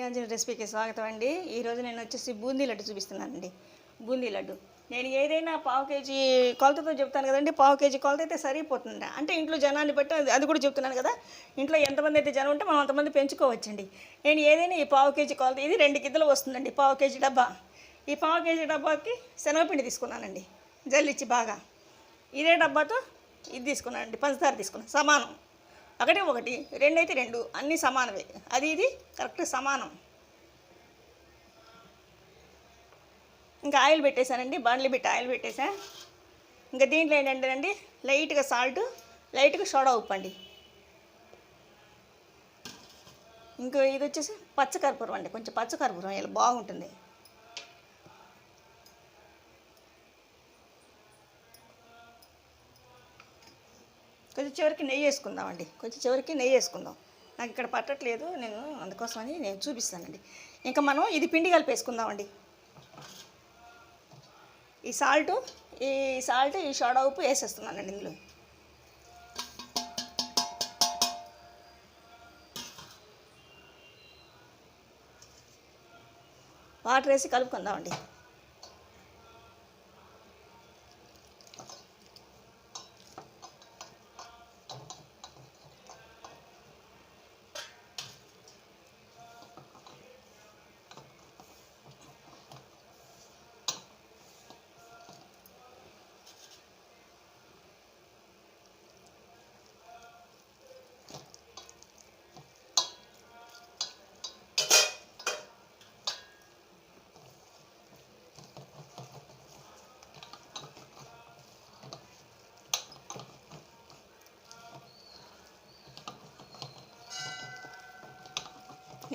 శ్రీయాంజలి రెసిపీకి స్వాగతం అండి. ఈరోజు నేను వచ్చేసి బూందీ లడ్డు చూపిస్తున్నానండి. బూందీ లడ్డు నేను ఏదైనా పావు కేజీ కొలతతో చెప్తాను కదండి. పావు కేజీ కొలత అయితే సరిపోతుంది. అంటే ఇంట్లో జనాన్ని బట్టి అది కూడా చెప్తున్నాను కదా. ఇంట్లో ఎంతమంది అయితే జనం ఉంటే మనం అంతమంది పెంచుకోవచ్చండి. నేను ఏదైనా ఈ పావు కేజీ కొలత ఇది 2 గిద్దలు వస్తుందండి. పావు కేజీ డబ్బా. ఈ పావు కేజీ డబ్బాకి శనగపిండి తీసుకున్నానండి, జల్లిచ్చి బాగా. ఇదే డబ్బాతో ఇది తీసుకున్నానండి, పంచదార తీసుకున్నాను సమానం. ఒకటి 2 అయితే 2 అన్నీ సమానమే. అది ఇది కరెక్ట్ సమానం. ఇంకా ఆయిల్ పెట్టేశానండి, బండ్లు పెట్టి ఆయిల్ పెట్టేసా. ఇంకా దీంట్లో ఏంటంటేనండి లైట్గా సాల్ట్, లైట్గా సోడా ఉప్పు అండి. ఇంకో ఇది వచ్చేసి పచ్చకర్పూరం అండి, కొంచెం పచ్చకర్పూరం ఇలా బాగుంటుంది. కొంచెం చివరికి నెయ్యి వేసుకుందామండి, కొంచెం చివరికి నెయ్యి వేసుకుందాం. నాకు ఇక్కడ పట్టట్లేదు, నేను అందుకోసమని నేను చూపిస్తానండి. ఇంకా మనం ఇది పిండి కలిపేసుకుందామండి. ఈ సాల్ట్ ఈ సోడా ఉప్పు వేసేస్తున్నానండి ఇందులో. వాటర్ వేసి కలుపుకుందామండి.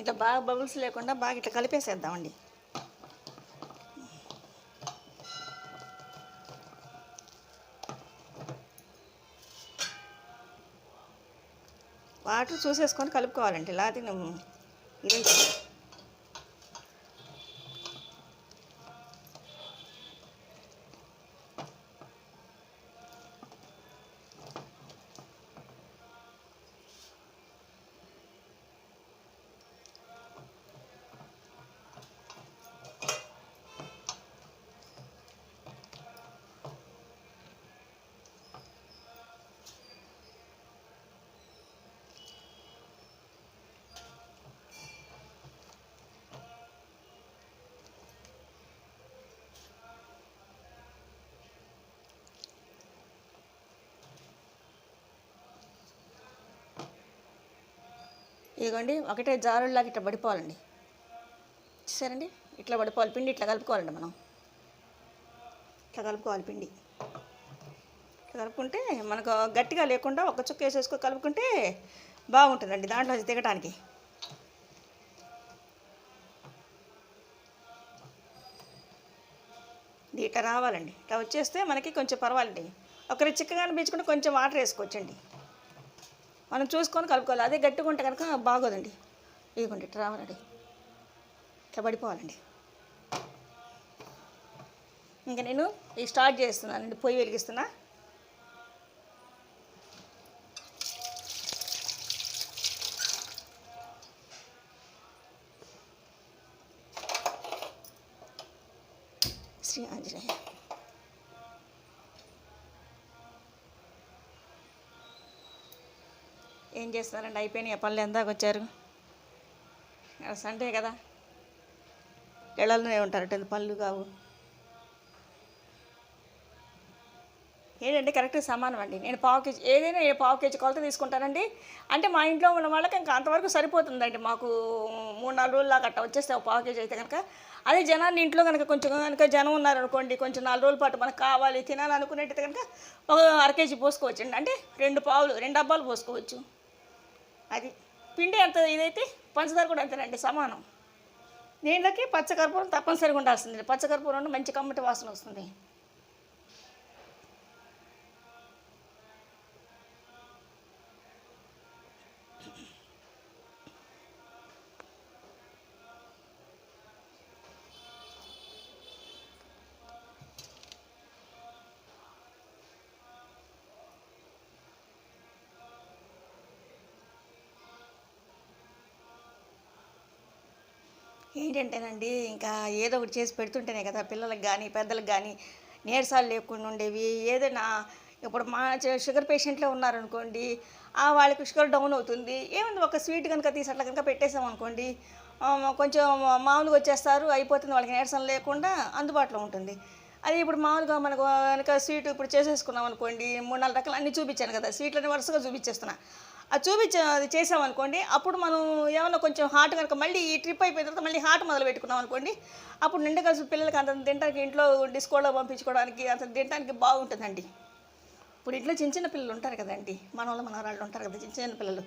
ఇట్లా బాగా బబుల్స్ లేకుండా బాగా ఇట్లా కలిపేసేద్దామండి. వాటర్ చూసేసుకొని కలుపుకోవాలండి, లేకపోతే ఇదైతే ఇదిగోండి ఒకటే జారులాగా ఇట్లా పడిపోవాలండి. చూసారండి, ఇట్లా పడిపోవాలి. పిండి ఇట్లా కలుపుకోవాలండి. మనం ఇట్లా కలుపుకోవాలి పిండి. ఇట్లా కలుపుకుంటే మనకు గట్టిగా లేకుండా ఒక చుక్క వేసేసుకో కలుపుకుంటే బాగుంటుందండి దాంట్లో దిగటానికి. ఇది ఇట్లా రావాలండి. ఇట్లా వచ్చేస్తే మనకి కొంచెం పర్వాలండి. ఒకరి చిక్కగా అనిపించుకుంటే కొంచెం వాటర్ వేసుకోవచ్చండి. మనం చూసుకొని కలుపుకోవాలి. అదే గట్టిగా ఉంటే కనుక బాగోదండి. ఇదిగోండి ఇట్లా రావాలండి, ఇట్లా పడిపోవాలండి. ఇంకా నేను ఇది స్టార్ట్ చేస్తున్నానండి, పొయ్యి వెలిగిస్తున్నా. శ్రీ ఆంజనేయ. ఏం చేస్తున్నారండి, అయిపోయినాయి ఆ పనులు. ఎందాక వచ్చారు? సండే కదా, ఇళ్ళలోనే ఉంటారట, పనులు కావు. ఏంటంటే కరెక్ట్గా సమానం అండి. నేను పావు కేజీ ఏదైనా పావు కేజీ కొలత తీసుకుంటానండి. అంటే మా ఇంట్లో ఉన్న వాళ్ళకి ఇంకా అంతవరకు సరిపోతుందండి. మాకు 3-4 రోజులు దాకా అట్లా వచ్చేస్తే పావు కేజీ అయితే కనుక. అదే జనాన్ని ఇంట్లో కనుక కొంచెం కనుక జనం ఉన్నారనుకోండి, కొంచెం 4 రోజుల పాటు మనకు కావాలి తినాలనుకునేట్టయితే కనుక ఒక అర కేజీ పోసుకోవచ్చండి. అంటే 2 డబ్బాలు పోసుకోవచ్చు. అది పిండి అంత ఇదైతే పంచదార కూడా అంతేనండి, సమానం. నీళ్ళకి పచ్చకర్పూరం తప్పనిసరిగా ఉండాల్సింది. పచ్చకర్పూరం మంచి కమ్మటి వాసన వస్తుంది. ఏంటంటేనండి, ఇంకా ఏదో ఒకటి చేసి పెడుతుంటేనే కదా పిల్లలకి గానీ, పెద్దలకి గానీ నీరసాలు లేకుండా ఉండేవి. ఏదైనా ఇప్పుడు మా షుగర్ పేషెంట్లే ఉన్నారనుకోండి, వాళ్ళకి షుగర్ డౌన్ అవుతుంది. ఏముంది ఒక స్వీట్ గనుక తీసి అట్లా గనుక పెట్టేసామనుకోండి, కొంచెం మామూలుగా వచ్చేస్తారు. అయిపోతుంది. వాళ్ళకి నీరసం లేకుండా అందుబాటులో ఉంటుంది. అదే ఇప్పుడు మామూలుగా మనకు గనక స్వీట్ ఇప్పుడు చేసేసుకున్నాం అనుకోండి, 3, 4 రకాలు అన్నీ చూపించాను కదా! స్వీట్లన్నీ వరుసగా చూపించేస్తున్నా. అది చేసామనుకోండి, అప్పుడు మనం ఏమన్నా కొంచెం హాట్ గనుక మళ్ళీ ఈ ట్రిప్ అయిపోయిన తర్వాత మళ్ళీ హాట్ మొదలుపెట్టుకున్నాం అనుకోండి, అప్పుడు నిండు కలిసి పిల్లలకి అంతంత తినడానికి ఇంట్లో డిస్కోలో పంపించుకోవడానికి అంత తినడానికి బాగుంటుందండి. ఇప్పుడు ఇంట్లో చిన్న చిన్న పిల్లలు ఉంటారు కదండీ! మనవళ్ళు, మనవరాళ్ళు ఉంటారు కదా! చిన్న చిన్న పిల్లలు.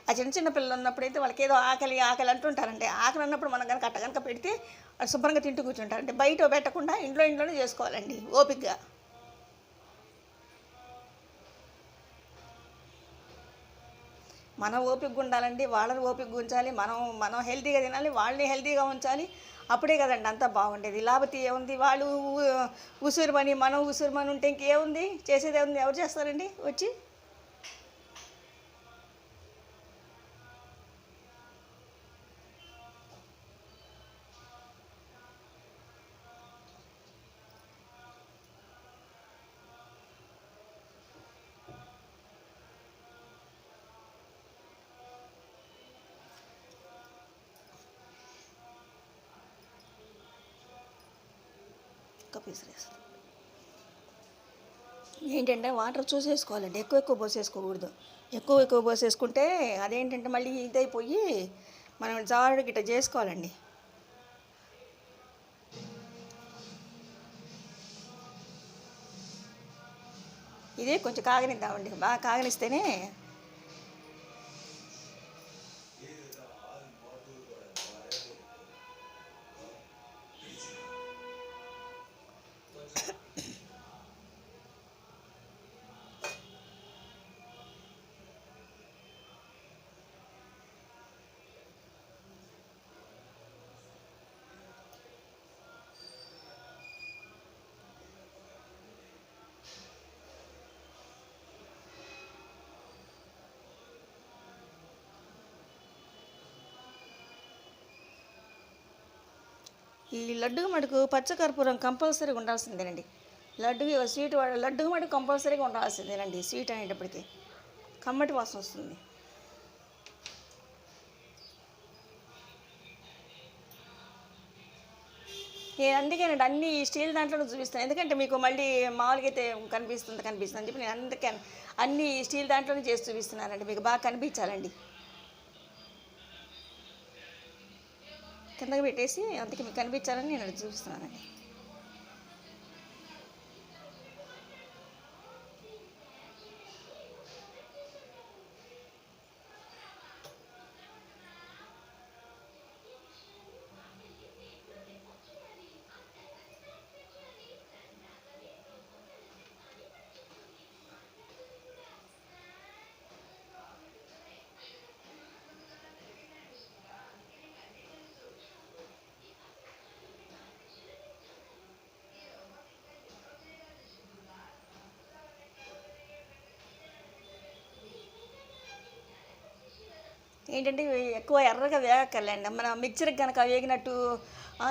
ఆ చిన్న చిన్న పిల్లలు ఉన్నప్పుడైతే వాళ్ళకేదో ఆకలి, ఆకలి అంటుంటారండి. ఆకలి అన్నప్పుడు మనం గనక అట్ట గనక పెడితే వాళ్ళు శుభ్రంగా తింటూ కూర్చుంటారు. బయట పెట్టకుండా ఇంట్లోనే చేసుకోవాలండి ఓపికగా. మనం ఓపికగా ఉండాలండి. వాళ్ళని ఓపికగా ఉంచాలి. మనం మనం హెల్తీగా తినాలి. వాళ్ళని హెల్తీగా ఉంచాలి. అప్పుడే కదండీ అంతా బాగుండేది. లేకపోతే ఏముంది వాళ్ళు ఉసూరుమని, మనం ఉసూరుమని ఉంటే ఇంకేముంది? చేసేదేముంది? ఎవరు చేస్తారండి వచ్చి? ఒక్క పీసరేస్తా. ఏంటంటే వాటర్ చూసేసుకోవాలండి. ఎక్కువ ఎక్కువ పోసేసుకోకూడదు. ఎక్కువ ఎక్కువ పోసేసుకుంటే అదేంటంటే మళ్ళీ ఇదైపోయి మనం జారుడు గిట్ట చేసుకోవాలండి. ఇది కొంచెం కాగనిద్దామండి. బాగా కాగనిస్తేనే ఈ లడ్డు మటుకు పచ్చకర్పూరం కంపల్సరీగా ఉండాల్సిందేనండి. లడ్డు మటుకు కంపల్సరీగా ఉండాల్సిందేనండి స్వీట్ అనేటప్పటికి. కమ్మటి వాసన వస్తుంది. నేను అందుకేనండి అన్ని స్టీల్ దాంట్లోనే చూపిస్తాను. ఎందుకంటే మీకు మళ్ళీ మామూలుగా అయితే కనిపిస్తుంది అని చెప్పి నేను అందుకే అన్ని స్టీల్ దాంట్లోనే చేసి చూపిస్తున్నానండి. మీకు బాగా కనిపించాలండి. కిందకి పెట్టేసి అందుకే మీకు కనిపించాలని నేను అది చూపిస్తున్నానండి. ఏంటంటే ఇవి ఎక్కువ ఎర్రగా వేగక్కర్లేండి. మన మిక్చర్కి కనుక వేగినట్టు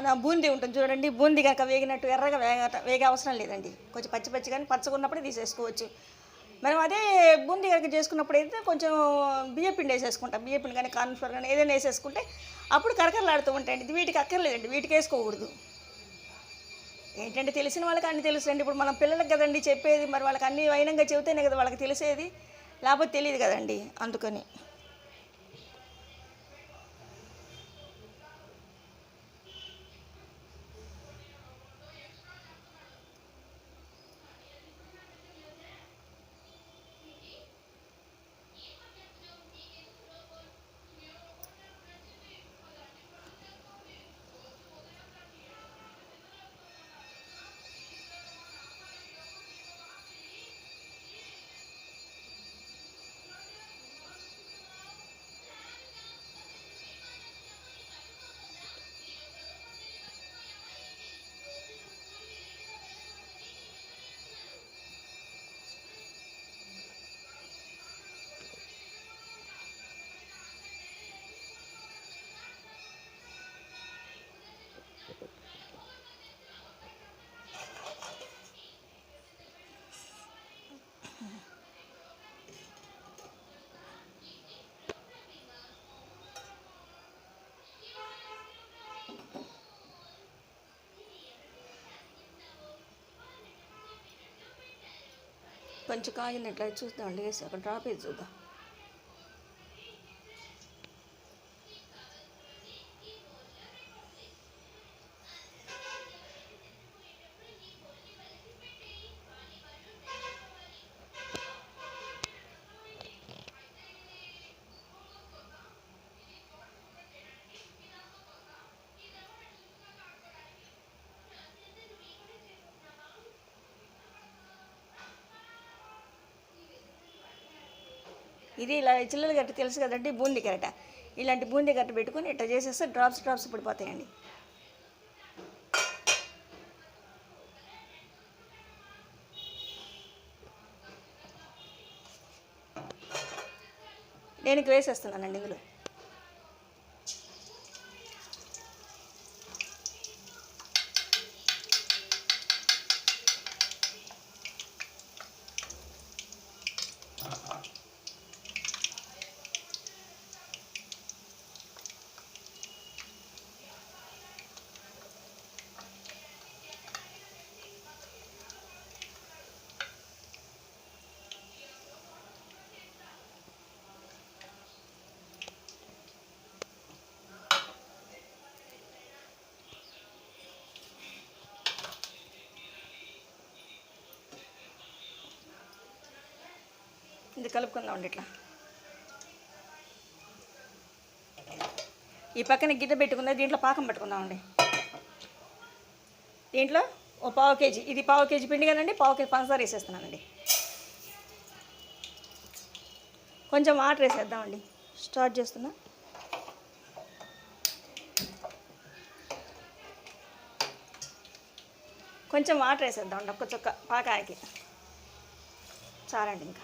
నా బూందీ ఉంటుంది చూడండి. బూందీ కనుక వేగినట్టు ఎర్రగా వేగే అవసరం లేదండి. కొంచెం పచ్చి పచ్చి కానీ పచ్చగా ఉన్నప్పుడే తీసేసుకోవచ్చు. మనం అదే బూందీ కనుక చేసుకున్నప్పుడు అయితే కొంచెం బియ్యపిండి వేసేసుకుంటాం. బియ్యపిండి కానీ కార్న్‌ఫ్లోర్ కానీ ఏదైనా వేసేసుకుంటే అప్పుడు కరకరలాడుతూ ఉంటాయండి. ఇది వీటికి అక్కర్లేదండి. వీటికి వేసుకోకూడదు. ఏంటంటే తెలిసిన వాళ్ళకి అన్నీ తెలుసండి. ఇప్పుడు మనం పిల్లలకి కదండి చెప్పేది. మరి వాళ్ళకి అన్నీ వైనంగా చెబితేనే కదా వాళ్ళకి తెలిసేది. లేకపోతే తెలియదు కదండి. అందుకని. కొంచెం కాగినట్లయితే చూద్దామండి, వేసి ఒక డ్రాప్ వేసి చూద్దాం. ఇది ఇలా చిల్లల గట్ట తెలుసు కదండి, బూందీ గట్ట. ఇలాంటి బూందీ గట్ట పెట్టుకొని ఇట్లా చేసేస్తే డ్రాప్స్ పడిపోతాయండి. నేను వేసేస్తున్నానండి ఇందులో. ఇది కలుపుకుందామండి ఇట్లా. ఈ పక్కన గిన్నె పెట్టుకుందా, దీంట్లో పాకం పట్టుకుందామండి. దీంట్లో ఓ పావు కేజీ, ఇది పావు కేజీ పిండి కదండి, పావు కేజీ పంచదార వేసేస్తున్నానండి. కొంచెం వాటర్ వేసేద్దామండి. స్టార్ట్ చేస్తున్నా. కొంచెం వాటర్ వేసేద్దామండి, ఒక్క చుక్క పాకానికి చాలండి. ఇంకా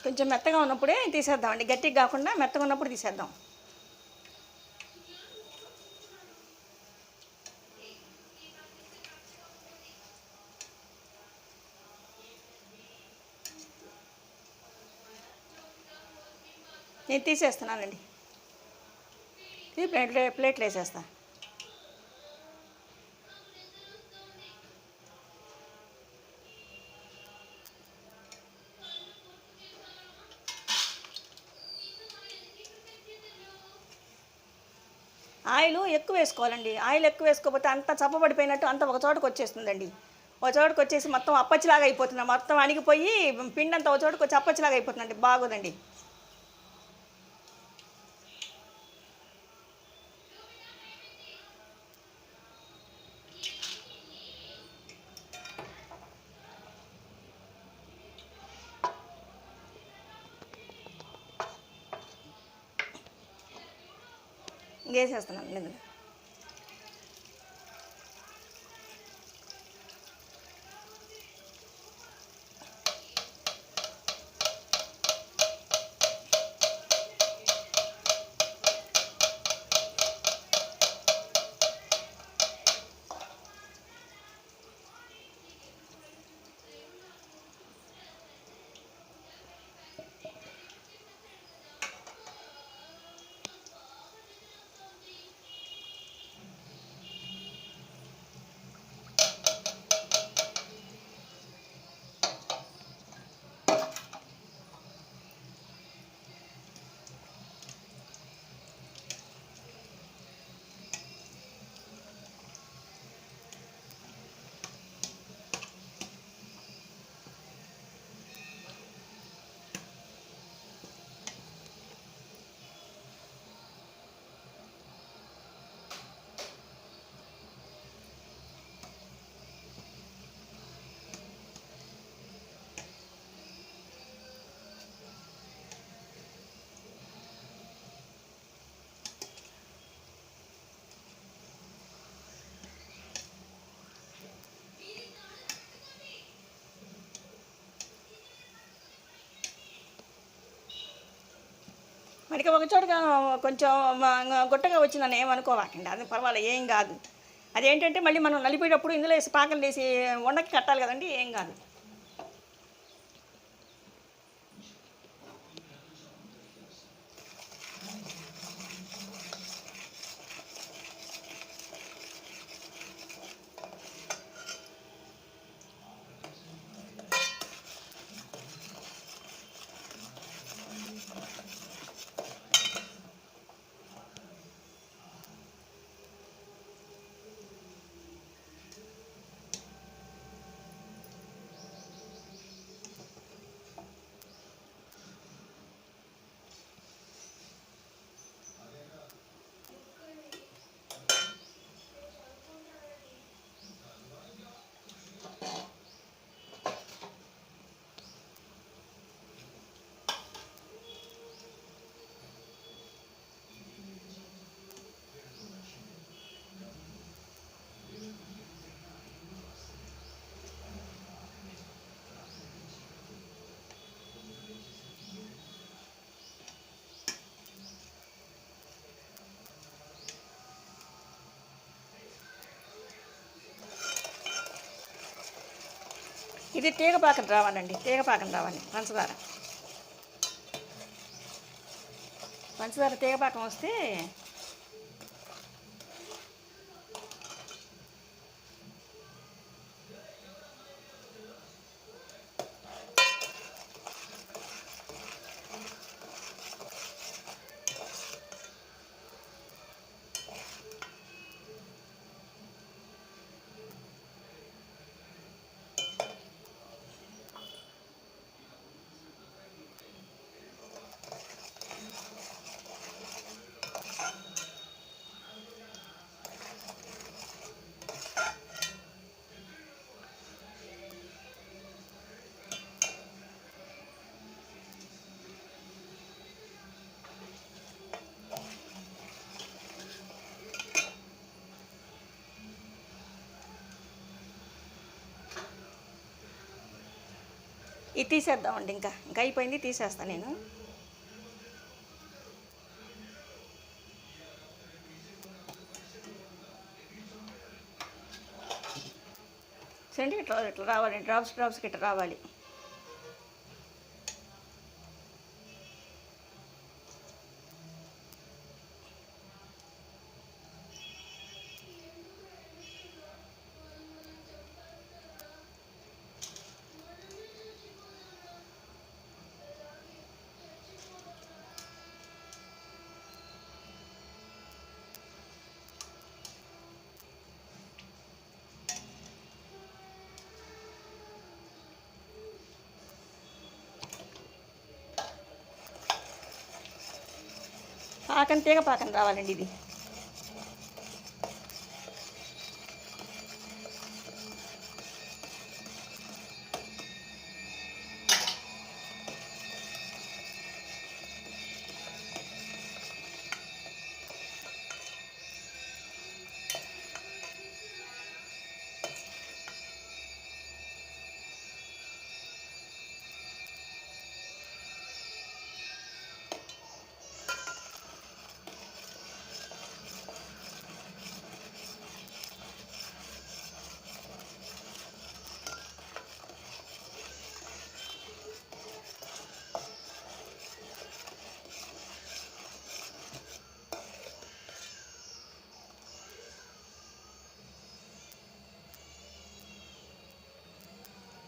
కొంచెం మెత్తగా ఉన్నప్పుడే తీసేద్దామండి, గట్టిగా కాకుండా మెత్తగా ఉన్నప్పుడు తీసేద్దాం. నేను తీసేస్తున్నానండి, ఇది ప్లేట్లు వేసేస్తాను. ఆయిల్ ఎక్కువ వేసుకోవాలండి. ఆయిల్ ఎక్కువ వేసుకోకపోతే అంత చప్పబడిపోయినట్టు అంత ఒక చోటకు వచ్చేస్తుందండి. ఒక చోటకు వచ్చేసి మొత్తం అప్పచ్చిలాగా అయిపోతుంది, మొత్తం అణిగిపోయి పిండి అంతా ఒక చోటకు వచ్చి అప్పచ్చిలాగా అయిపోతుందండి, బాగోదండి. వేసేస్తున్నాను నేను. మనకి ఒక చోటగా కొంచెం గుట్టగా వచ్చిందని ఏమనుకోవాకండి, అది పర్వాలేదు, ఏం కాదు. అదేంటంటే మళ్ళీ మనం నలిపేటప్పుడు ఇందులో వేసి పాకలు వేసి వండకి కట్టాలి కదండి, ఏం కాదు. ఇది తీగ పాకం రావాలండి, తీగ పాకం రావాలి. పంచదార తీగ పాకం వస్తే ఇది తీసేద్దామండి. ఇంకా అయిపోయింది, తీసేస్తాను నేను. చూడండి, ఇట్లా రావాలి, డ్రాప్స్కి ఇట్లా రావాలి. పాకం తీగ పాకం రావాలండి ఇది.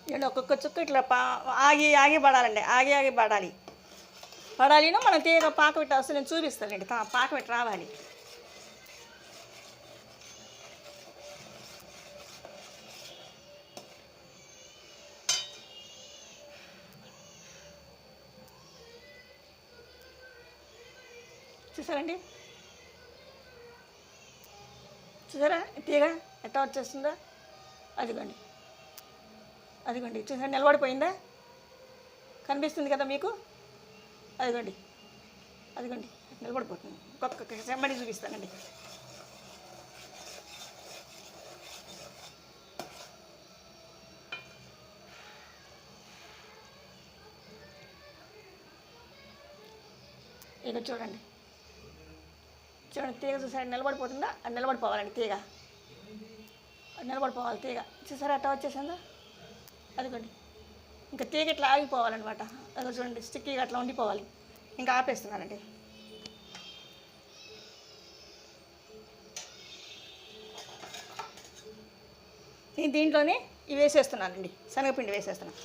నేను ఒక్కొక్క చుక్క ఇట్లా ఆగి ఆగి పడాలండి, ఆగి పడాలి. మనం తీగ పాక పెట్టి అసలు నేను చూపిస్తానండి, పాక పెట్టి రావాలి. చూసారండి, చూసారా తీగ ఎట్లా వచ్చేస్తుందో? అదిగోండి చూసారా, నిలబడిపోయిందా? కనిపిస్తుంది కదా మీకు? అదిగోండి నిలబడిపోతుంది. ఒక్కొక్క చెమ్మడి చూపిస్తానండి. ఇక చూడండి చూడండి, తీగ చూసారా నిలబడిపోతుందా? అది నిలబడిపోవాలండి తీగ, అది నిలబడిపోవాలి తీగ. చూసారా అట్లా వచ్చేసిందా? అదిగోండి, ఇంకా తీగ ఇట్లా ఆగిపోవాలన్నమాట. అది చూడండి స్టిక్కీగా అట్లా ఉండిపోవాలి. ఇంకా ఆపేస్తున్నానండి. నేను దీంట్లోనే ఇవి వేసేస్తున్నానండి, శనగపిండి వేసేస్తున్నాను.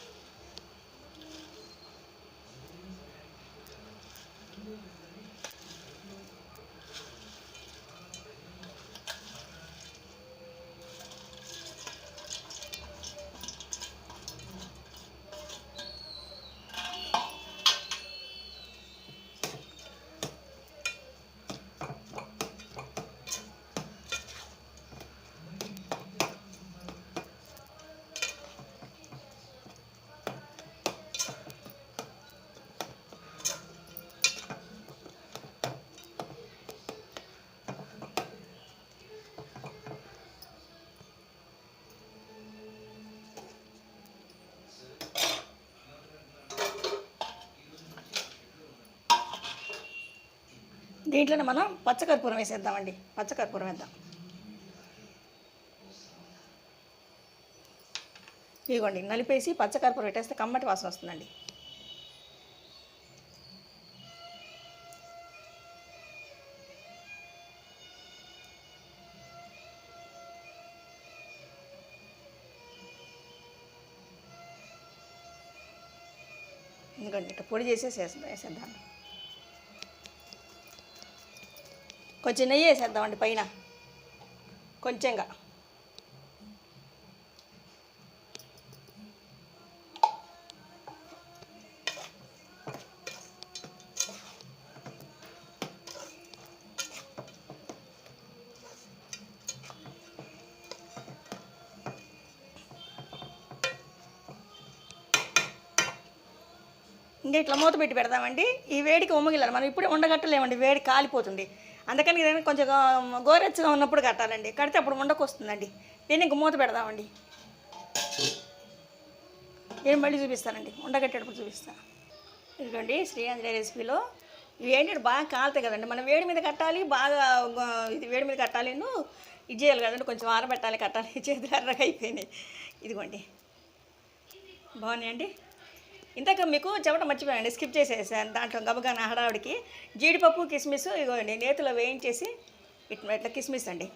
దీంట్లోనే మనం పచ్చకర్పూరం వేసేద్దామండి. పచ్చకర్పూరం వేద్దాం. ఇదిగోండి నలిపేసి పచ్చకర్పూరం పెట్టేస్తే కమ్మటి వాసన వస్తుందండి. ఎందుకంటే ఇట్లా పొడి చేసేసి వేసేద్దాం. కొంచెం నెయ్యి వేసేద్దామండి పైన కొంచెంగా. ఇంకా ఇట్లా మూత పెట్టి పెడదామండి. ఈ వేడికి ఉమ్మగిల్లాలి, మనం ఇప్పుడే ఉండగట్టలేమండి, వేడి కాలిపోతుంది. అందుకని ఏదైనా కొంచెం గోరెచ్చగా ఉన్నప్పుడు కట్టాలండి, కడితే అప్పుడు ఉండకొస్తుందండి. దీన్ని ఇంక మూత పెడదామండి. నేను మళ్ళీ చూపిస్తానండి, ఉండగట్టేటప్పుడు చూపిస్తాను. ఇదిగోండి శ్రీ ఆంజనేయ రెసిపీలో ఇవి ఏంటంటే బాగా కాలుతాయి కదండి, మనం వేడి మీద కట్టాలి, బాగా ఇది వేడి మీద కట్టాలి, ఇది చేయాలి కదండి, కొంచెం ఆరబెట్టాలి, కట్టాలి. చేతులు ఎర్రగా అయిపోయినాయి. ఇదిగోండి బాగున్నాయండి. ఇంతక మీకు చెప్పడం మర్చిపోయానండి, స్కిప్ చేసేసాను. దాంట్లో గబగన హడావుడికి జీడిపప్పు కిస్మిస్ ఇదిగోండి నేతిలో వేయించేసి ఇట్లా కిస్మిస్ అండి.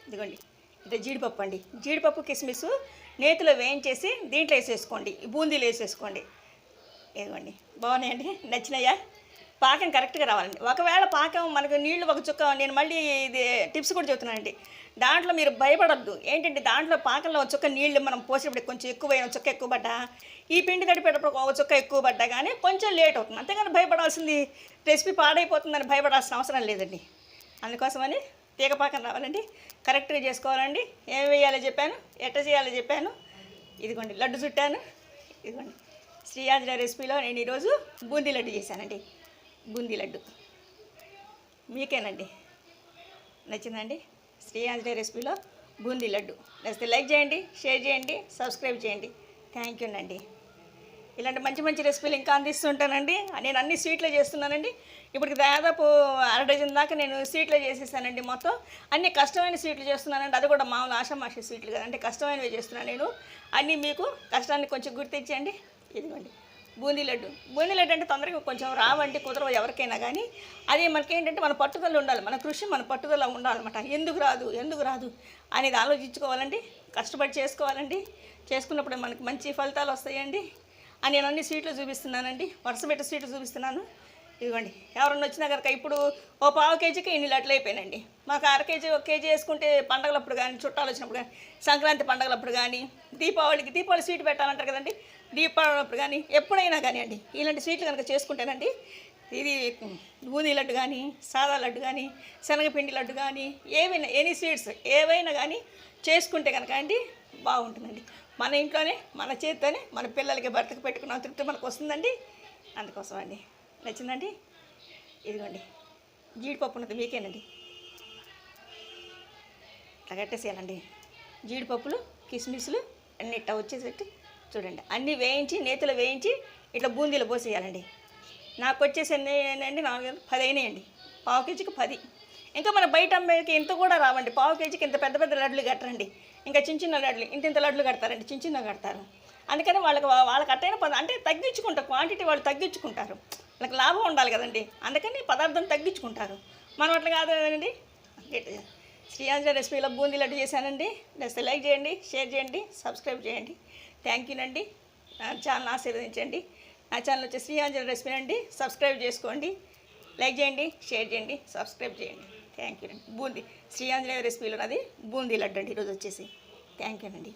ఇదిగోండి ఇది జీడిపప్పు అండి. జీడిపప్పు కిస్మిస్ నేతిలో వేయించేసి దీంట్లో వేసేసుకోండి, బూందీలు వేసేసుకోండి. ఇదిగోండి బాగున్నాయండి, నచ్చినాయా? పాకం కరెక్ట్గా రావాలండి. ఒకవేళ పాకం మనకు నీళ్లు ఒక చుక్క, నేను మళ్ళీ ఇది టిప్స్ కూడా చెబుతున్నానండి, దాంట్లో మీరు భయపడద్దు. ఏంటంటే దాంట్లో పాకంలో ఒక చుక్క నీళ్ళు మనం పోసేప్పుడు కొంచెం ఎక్కువైన చుక్క ఎక్కువ పడ్డా, ఈ పిండి తడిపేటప్పుడు ఒక చుక్క ఎక్కువ పడ్డా కానీ కొంచెం లేట్ అవుతుంది. అంతేగాని భయపడాల్సింది రెసిపీ పాడైపోతుందని భయపడాల్సిన అవసరం లేదండి. అందుకోసమని తీగ పాకం రావాలండి, కరెక్ట్గా చేసుకోవాలండి. ఏం వేయాలో చెప్పాను, ఎట్ట చేయాలో చెప్పాను. ఇదిగోండి లడ్డు చుట్టాను. ఇదిగోండి శ్రీ ఆంజనేయ రెసిపీలో నేను ఈరోజు బూందీ లడ్డు చేశానండి. బూందీ లడ్డు మీకేనండి, నచ్చిందండి? శ్రీ ఆంజనేయ రెసిపీలో బూందీ లడ్డు నచ్చితే లైక్ చేయండి, షేర్ చేయండి, సబ్స్క్రైబ్ చేయండి. థ్యాంక్ యూ అండి. ఇలాంటి మంచి మంచి రెసిపీలు ఇంకా అందిస్తుంటానండి. నేను అన్ని స్వీట్లో చేస్తున్నానండి. ఇప్పటికి దాదాపు 1/2 డజన్ దాకా నేను స్వీట్లో చేసేసానండి. మొత్తం అన్ని కష్టమైన స్వీట్లు చేస్తున్నానండి. అది కూడా మామూలు ఆషామాషి స్వీట్లు కదండి, కష్టమైనవి చేస్తున్నాను నేను. అన్నీ మీకు కష్టాన్ని కొంచెం గుర్తించండి. ఇదిగోండి బూందీ లడ్డు. బూందీ లడ్డు అంటే తొందరగా కొంచెం రావండి, కుదరవు ఎవరికైనా కానీ. అది మనకేంటంటే మన పట్టుదల ఉండాలి, మన కృషి మన పట్టుదల ఉండాలన్నమాట. ఎందుకు రాదు అనేది ఆలోచించుకోవాలండి, కష్టపడి చేసుకోవాలండి. చేసుకున్నప్పుడు మనకి మంచి ఫలితాలు వస్తాయండి. అని నేను అన్ని స్వీట్లు చూపిస్తున్నానండి, వరుస పెట్టి స్వీట్లు చూపిస్తున్నాను. ఇదిగోండి ఎవరన్నా వచ్చినా కనుక ఇప్పుడు ఓ 1/2 కేజీకి ఇన్ని లడ్లు అయిపోయినండి. మాకు 1/2 కేజీ 1 కేజీ వేసుకుంటే పండగలప్పుడు కానీ, చుట్టాలు వచ్చినప్పుడు కానీ, సంక్రాంతి పండగలప్పుడు కానీ, దీపావళి స్వీట్ పెట్టాలంటారు కదండి, దీపావళి అప్పుడు కానీ, ఎప్పుడైనా కానివ్వండి ఇలాంటి స్వీట్లు కనుక చేసుకుంటేనండి, ఇది బూందీ లడ్డు కానీ, సాదా లడ్డు కానీ, శనగపిండి లడ్డు కానీ, ఏవైనా ఎనీ స్వీట్స్ ఏవైనా కానీ చేసుకుంటే కనుక అండి బాగుంటుందండి. మన ఇంట్లోనే మన చేతితోనే మన పిల్లలకి భర్తకు పెట్టుకున్న తృప్తి మనకు వస్తుందండి. అందుకోసం అండి, నచ్చిందండి? ఇదిగోండి జీడిపప్పు ఉన్నది మీకేనండి, ఇట్లా కట్టేసేయాలండి. జీడిపప్పులు కిస్మిస్లు అన్నీ ఇట్లా వచ్చేసేట్టు చూడండి, అన్నీ వేయించి నేతిలో వేయించి ఇట్లా బూందీలో పోసేయాలండి. నాకు వచ్చేసి ఎన్ని అండి 10 అయినాయండి. పావు కేజీకి 10. ఇంకా మన బయట అమ్మేకి ఇంత కూడా రావండి. పావు కేజీకి ఇంత పెద్ద పెద్ద లడ్లు కట్టరండి. ఇంకా చిన్న చిన్న లడ్లు ఇంత లడ్లు కడతారండి, చిన్న చిన్నగా కడతారు. అందుకని వాళ్ళకి అట్టైన అంటే తగ్గించుకుంటారు, క్వాంటిటీ వాళ్ళు తగ్గించుకుంటారు. వాళ్ళకి లాభం ఉండాలి కదండి, అందుకని పదార్థం తగ్గించుకుంటారు. మనం అట్లా కాదు కదండి. శ్రీ ఆంజనేయ రెసిపీలో బూందీ లడ్డు చేశానండి. నచ్చితే లైక్ చేయండి, షేర్ చేయండి, సబ్స్క్రైబ్ చేయండి. థ్యాంక్ యూ అండి. నా ఛానల్ ఆశీర్వదించండి. నా ఛానల్ వచ్చి శ్రీ ఆంజనేయ రెసిపీ అండి. సబ్స్క్రైబ్ చేసుకోండి, లైక్ చేయండి, షేర్ చేయండి, సబ్స్క్రైబ్ చేయండి. థ్యాంక్ యూ అండి. బూందీ శ్రీ ఆంజనేయ రెసిపీలో అది బూందీ లడ్డు అండి ఈరోజు వచ్చేసి. థ్యాంక్ యూ అండి.